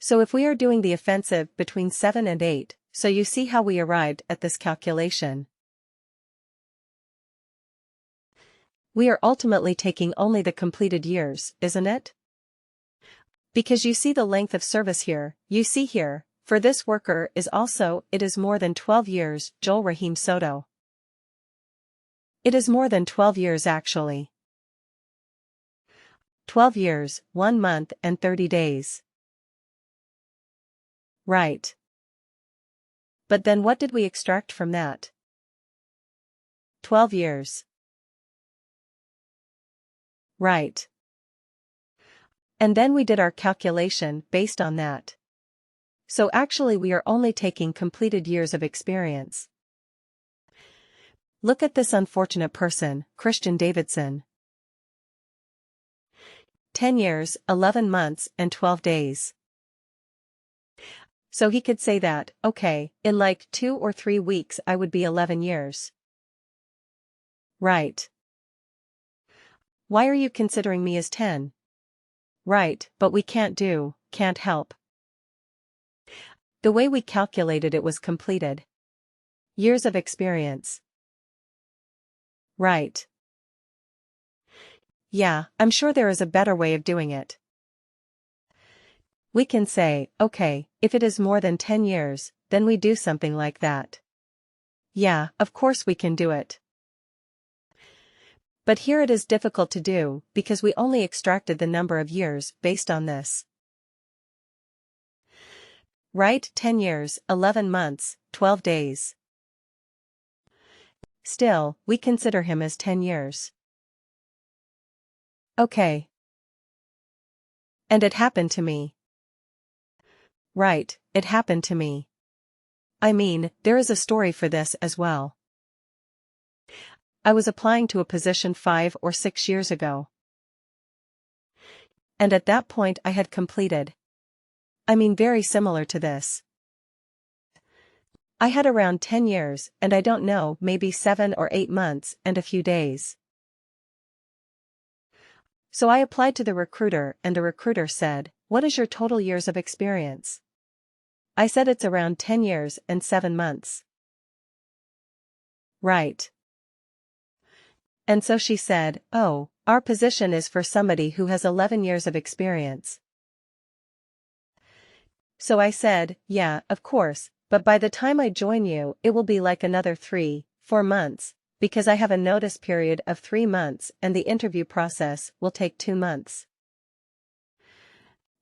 So if we are doing the offensive between 7 and 8, so you see how we arrived at this calculation. We are ultimately taking only the completed years, isn't it? Because you see the length of service here, you see here, for this worker is also, it is more than 12 years, Joel Rahim Soto. It is more than 12 years actually. 12 years, 1 month and 30 days. Right. But then what did we extract from that? 12 years. Right. And then we did our calculation based on that. So actually we are only taking completed years of experience. Look at this unfortunate person, Christian Davidson. 10 years, 11 months and 12 days. So he could say that, okay, in like 2 or 3 weeks I would be 11 years. Right. Why are you considering me as 10? Right, but we can't help. The way we calculated it was completed years of experience. Right. Yeah, I'm sure there is a better way of doing it. We can say, okay, if it is more than 10 years, then we do something like that. Yeah, of course we can do it. But here it is difficult to do, because we only extracted the number of years based on this. Right, 10 years, 11 months, 12 days. Still, we consider him as 10 years. Okay. And it happened to me. Right, it happened to me. I mean, there is a story for this as well. I was applying to a position 5 or 6 years ago. And at that point I had completed. I mean very similar to this. I had around 10 years and I don't know, maybe 7 or 8 months and a few days. So I applied to the recruiter and the recruiter said, "What is your total years of experience?" I said it's around 10 years and 7 months. Right. And so she said, "Oh, our position is for somebody who has 11 years of experience." So I said, "Yeah, of course, but by the time I join you it will be like another 3-4 months, because I have a notice period of 3 months and the interview process will take 2 months.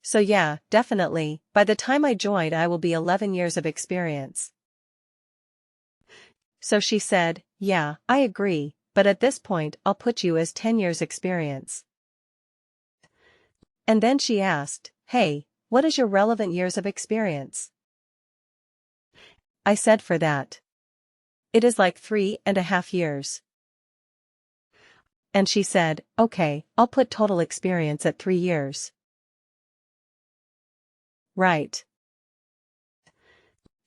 So yeah, definitely, by the time I join I will be 11 years of experience." So she said, "Yeah, I agree, but at this point I'll put you as 10 years experience." And then she asked, "Hey, what is your relevant years of experience?" I said for that. It is like 3.5 years. And she said, "Okay, I'll put total experience at 3 years." Right.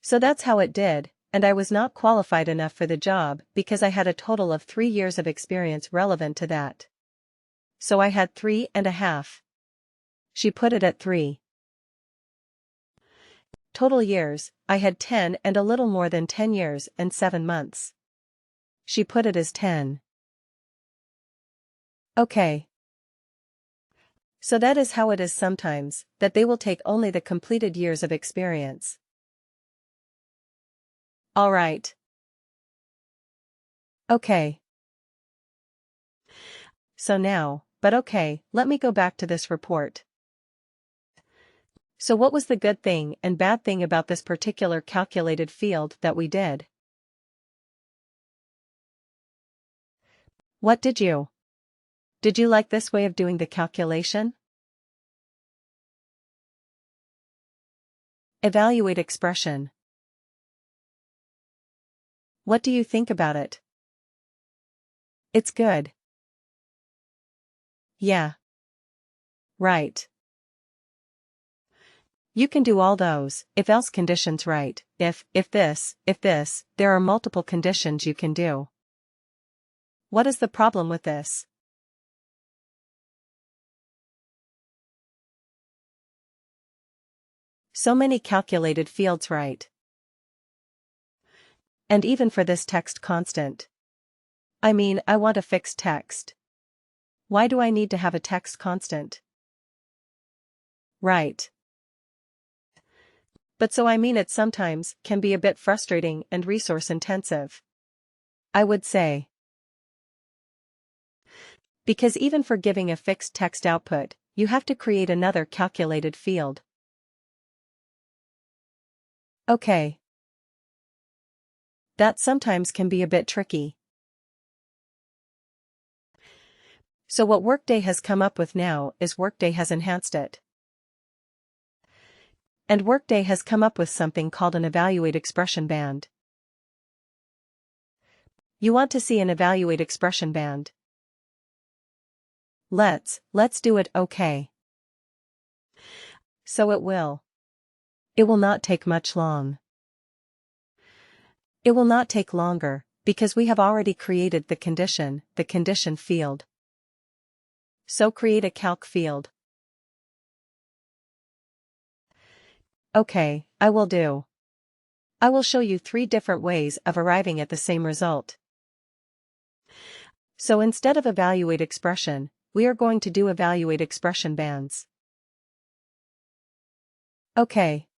So that's how it did, and I was not qualified enough for the job because I had a total of 3 years of experience relevant to that. So I had 3.5. She put it at 3. Total years, I had 10 and a little more than 10 years and 7 months. She put it as 10. Okay. So that is how it is sometimes, that they will take only the completed years of experience. Alright. Okay. So now, but okay, let me go back to this report. So what was the good thing and bad thing about this particular calculated field that we did? What did you? Did you like this way of doing the calculation? Evaluate expression. What do you think about it? It's good. Yeah. Right. You can do all those, if-else conditions right, if this, there are multiple conditions you can do. What is the problem with this? So many calculated fields, right? And even for this text constant. I mean, I want a fixed text. Why do I need to have a text constant? Right. But so I mean it sometimes can be a bit frustrating and resource intensive. I would say. Because even for giving a fixed text output, you have to create another calculated field. Okay. That sometimes can be a bit tricky. So what Workday has come up with now is Workday has enhanced it. And Workday has come up with something called an evaluate expression band. You want to see an evaluate expression band? Let's do it, okay. So it will. It will not take much long. It will not take longer, because we have already created the condition field. So create a calc field. Okay, I will do. I will show you 3 different ways of arriving at the same result. So instead of evaluate expression, we are going to do evaluate expression bands. Okay.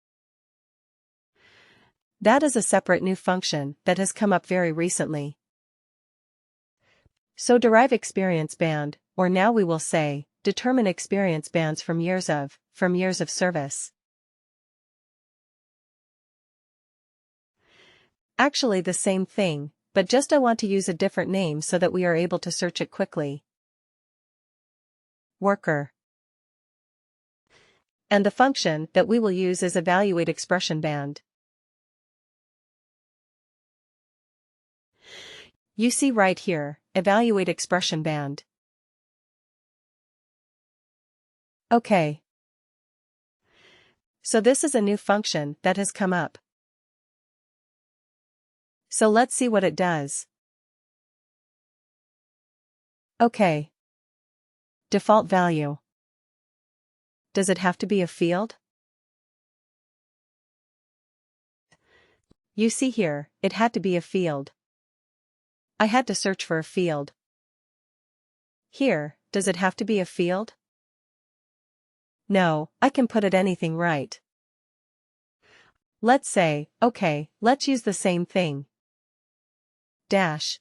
That is a separate new function that has come up very recently. So derive experience band, or now we will say, determine experience bands from years of service. Actually the same thing, but just I want to use a different name so that we are able to search it quickly. Worker. And the function that we will use is evaluate expression band. You see right here, evaluate expression band. Okay. So this is a new function that has come up. So let's see what it does. Okay. Default value. Does it have to be a field? You see here, it had to be a field. I had to search for a field. Here, does it have to be a field? No, I can put it anything, right? Let's say, okay, let's use the same thing. Dash.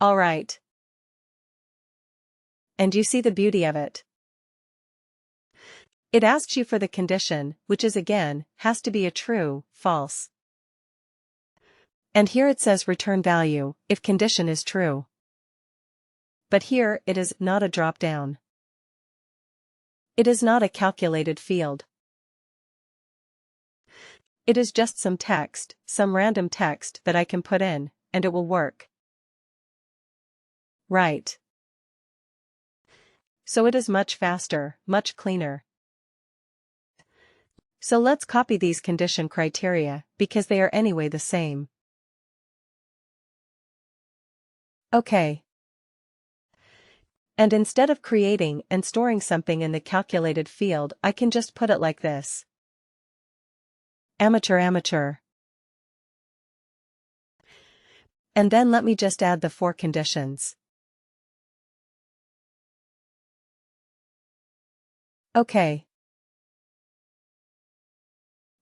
Alright. And you see the beauty of it. It asks you for the condition, which is again, has to be a true, false. And here it says return value, if condition is true. But here, it is not a drop-down. It is not a calculated field. It is just some text, some random text that I can put in, and it will work. Right. So it is much faster, much cleaner. So let's copy these condition criteria, because they are anyway the same. Okay. And instead of creating and storing something in the calculated field, I can just put it like this. Amateur. And then let me just add the 4 conditions. Okay.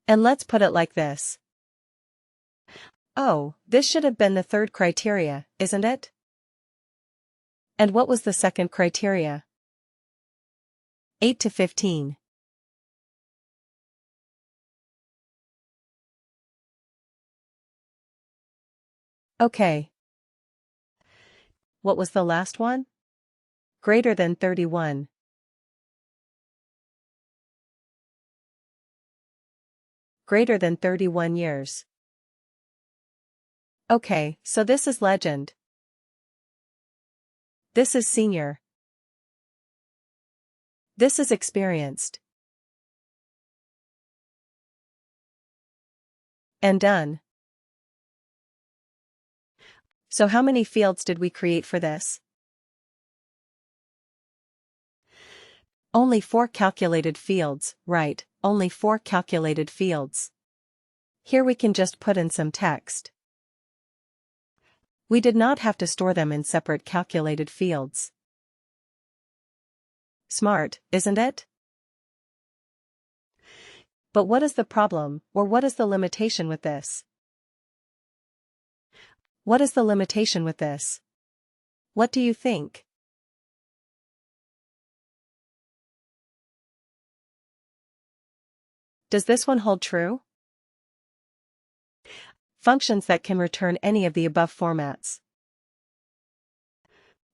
And let's put it like this. Oh, this should have been the 3rd criteria, isn't it? And what was the 2nd criteria? 8 to 15. Okay. What was the last one? Greater than 31. Greater than 31 years. Okay, so this is legend. This is senior. This is experienced. And done. So how many fields did we create for this? Only 4 calculated fields, right, only 4 calculated fields. Here we can just put in some text. We did not have to store them in separate calculated fields. Smart, isn't it? But what is the problem, or what is the limitation with this? What is the limitation with this? What do you think? Does this one hold true? Functions that can return any of the above formats.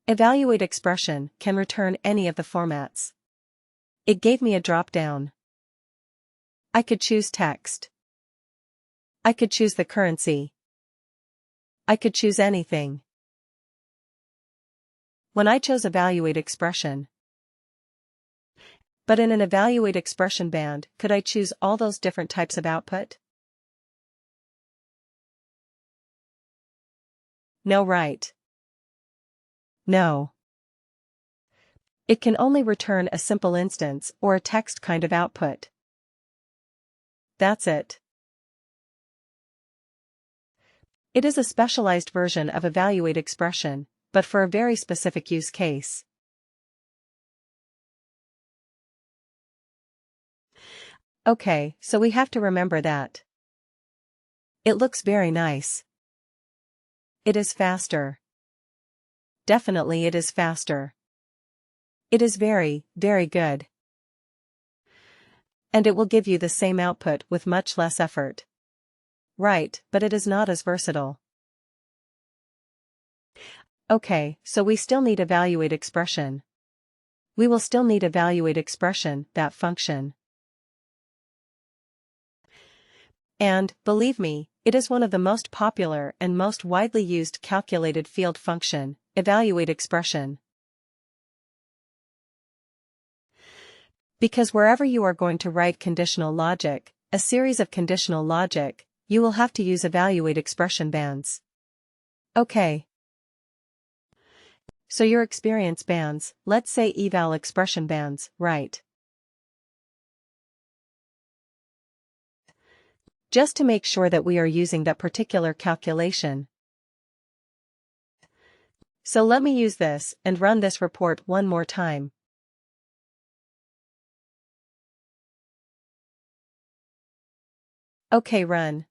Evaluate expression can return any of the formats. It gave me a drop-down. I could choose text. I could choose the currency. I could choose anything. When I chose evaluate expression. But in an evaluate expression band, could I choose all those different types of output? No, right? No. It can only return a simple instance or a text kind of output. That's it. It is a specialized version of evaluate expression, but for a very specific use case. Okay, so we have to remember that. It looks very nice. It is faster. Definitely it is faster. It is very, very good. And it will give you the same output with much less effort. Right, but it is not as versatile. Okay, so we still need evaluate expression. We will still need evaluate expression, that function. And, believe me, it is one of the most popular and most widely used calculated field function, evaluate expression. Because wherever you are going to write conditional logic, a series of conditional logic, you will have to use evaluate expression bands. Okay. So your experience bands, let's say eval expression bands, right? Just to make sure that we are using that particular calculation. So let me use this and run this report one more time. Okay, run.